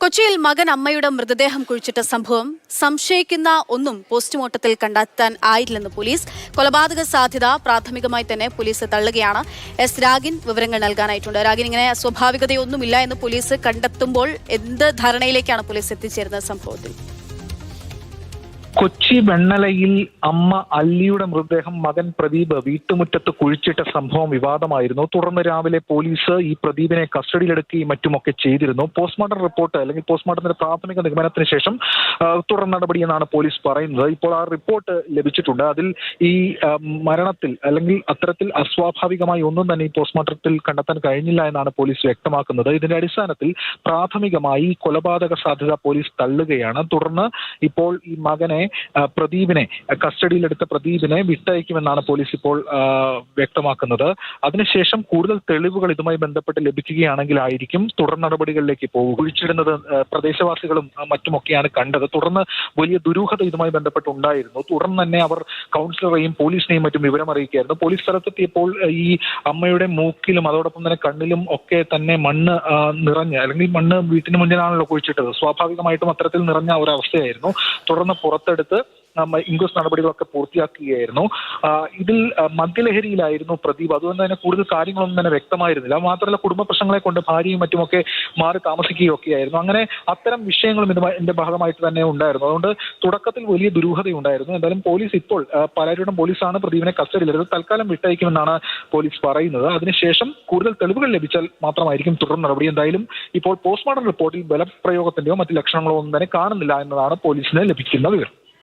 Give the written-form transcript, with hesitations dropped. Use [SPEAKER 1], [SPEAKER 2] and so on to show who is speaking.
[SPEAKER 1] കൊച്ചിയിൽ മകൻ അമ്മയുടെ മൃതദേഹം കുഴിച്ചിട്ട സംഭവം സംശയിക്കുന്ന ഒന്നും പോസ്റ്റ്മോർട്ടത്തിൽ കണ്ടെത്താൻ ആയില്ലെന്ന് പോലീസ്. കൊലപാതക സാധ്യത പ്രാഥമികമായി തന്നെ പോലീസ് തള്ളുകയാണ്. എസ് രാഗിൻ വിവരങ്ങൾ നൽകാനായിട്ടുണ്ട്. രാഗിൻ, ഇങ്ങനെ സ്വാഭാവികതയൊന്നുമില്ല എന്ന് പോലീസ് കണ്ടെത്തുമ്പോൾ എന്ത് ധാരണയിലേക്കാണ് പോലീസ് എത്തിച്ചേരുന്നത് സംഭവത്തിൽ?
[SPEAKER 2] കൊച്ചി വെണ്ണലയിൽ അമ്മ അല്ലിയുടെ മൃതദേഹം മകൻ പ്രദീപ് വീട്ടുമുറ്റത്ത് കുഴിച്ചിട്ട സംഭവം വിവാദമായിരുന്നു. തുടർന്ന് രാവിലെ പോലീസ് ഈ പ്രദീപിനെ കസ്റ്റഡിയിലെടുക്കുകയും മറ്റുമൊക്കെ ചെയ്തിരുന്നു. പോസ്റ്റ്മോർട്ടം റിപ്പോർട്ട് അല്ലെങ്കിൽ പോസ്റ്റ്മോർട്ടത്തിന്റെ പ്രാഥമിക നിഗമനത്തിന് ശേഷം തുടർ നടപടി എന്നാണ് പോലീസ് പറയുന്നത്. ഇപ്പോൾ ആ റിപ്പോർട്ട് ലഭിച്ചിട്ടുണ്ട്. അതിൽ ഈ മരണത്തിൽ അല്ലെങ്കിൽ അത്തരത്തിൽ അസ്വാഭാവികമായി ഒന്നും തന്നെ ഈ പോസ്റ്റ്മോർട്ടത്തിൽ കണ്ടെത്താൻ കഴിഞ്ഞില്ല എന്നാണ് പോലീസ് വ്യക്തമാക്കുന്നത്. ഇതിന്റെ അടിസ്ഥാനത്തിൽ പ്രാഥമികമായി കൊലപാതക സാധ്യത പോലീസ് തള്ളുകയാണ്. തുടർന്ന് ഇപ്പോൾ ഈ മകനെ പ്രദീപിനെ കസ്റ്റഡിയിലെടുത്ത പ്രദീപിനെ വിട്ടയക്കുമെന്നാണ് പോലീസ് ഇപ്പോൾ വ്യക്തമാക്കുന്നത്. അതിനുശേഷം കൂടുതൽ തെളിവുകൾ ഇതുമായി ബന്ധപ്പെട്ട് ലഭിക്കുകയാണെങ്കിലായിരിക്കും തുടർ നടപടികളിലേക്ക് പോകും. കുഴിച്ചിടുന്നത് പ്രദേശവാസികളും മറ്റുമൊക്കെയാണ് കണ്ടത്. തുടർന്ന് വലിയ ദുരൂഹത ഇതുമായി ബന്ധപ്പെട്ടുണ്ടായിരുന്നു. തുടർന്ന് തന്നെ അവർ കൗൺസിലറെയും പോലീസിനെയും മറ്റും വിവരം അറിയിക്കുകയായിരുന്നു. പോലീസ് സ്ഥലത്തെത്തിയപ്പോൾ ഈ അമ്മയുടെ മൂക്കിലും അതോടൊപ്പം തന്നെ കണ്ണിലും ഒക്കെ തന്നെ മണ്ണ് നിറഞ്ഞ്, അല്ലെങ്കിൽ മണ്ണ് വീട്ടിന് മുന്നിലാണല്ലോ കുഴിച്ചിട്ടത്, സ്വാഭാവികമായിട്ടും അത്തരത്തിൽ നിറഞ്ഞ ഒരവസ്ഥയായിരുന്നു. തുടർന്ന് പുറത്തെടുത്ത് ഇൻക്വസ്റ്റ് നടപടികളൊക്കെ പൂർത്തിയാക്കുകയായിരുന്നു. ഇതിൽ മദ്യലഹരിയിലായിരുന്നു പ്രദീപ്. അതുകൊണ്ട് തന്നെ കൂടുതൽ കാര്യങ്ങളൊന്നും തന്നെ വ്യക്തമായിരുന്നില്ല. മാത്രമല്ല കുടുംബ പ്രശ്നങ്ങളെ കൊണ്ട് ഭാര്യയും മറ്റുമൊക്കെ മാറി താമസിക്കുകയൊക്കെയായിരുന്നു. അങ്ങനെ അത്തരം വിഷയങ്ങളും ഇതിന്റെ ഭാഗമായിട്ട് തന്നെ ഉണ്ടായിരുന്നു. അതുകൊണ്ട് തുടക്കത്തിൽ വലിയ ദുരൂഹതയുണ്ടായിരുന്നു. എന്തായാലും പോലീസ് ഇപ്പോൾ പലരുടെ പോലീസാണ് പ്രദീപിനെ കസ്റ്റഡിയിലെടുത്ത് തൽക്കാലം വിട്ടയക്കുമെന്നാണ് പോലീസ് പറയുന്നത്. അതിനുശേഷം കൂടുതൽ തെളിവുകൾ ലഭിച്ചാൽ മാത്രമായിരിക്കും തുടർ നടപടി. എന്തായാലും ഇപ്പോൾ പോസ്റ്റ്മോർട്ടം റിപ്പോർട്ടിൽ ബലപ്രയോഗത്തിന്റെയോ മറ്റു ലക്ഷണങ്ങളോ ഒന്നും തന്നെ കാണുന്നില്ല എന്നതാണ് പോലീസിന് ലഭിക്കുന്ന വിവരം.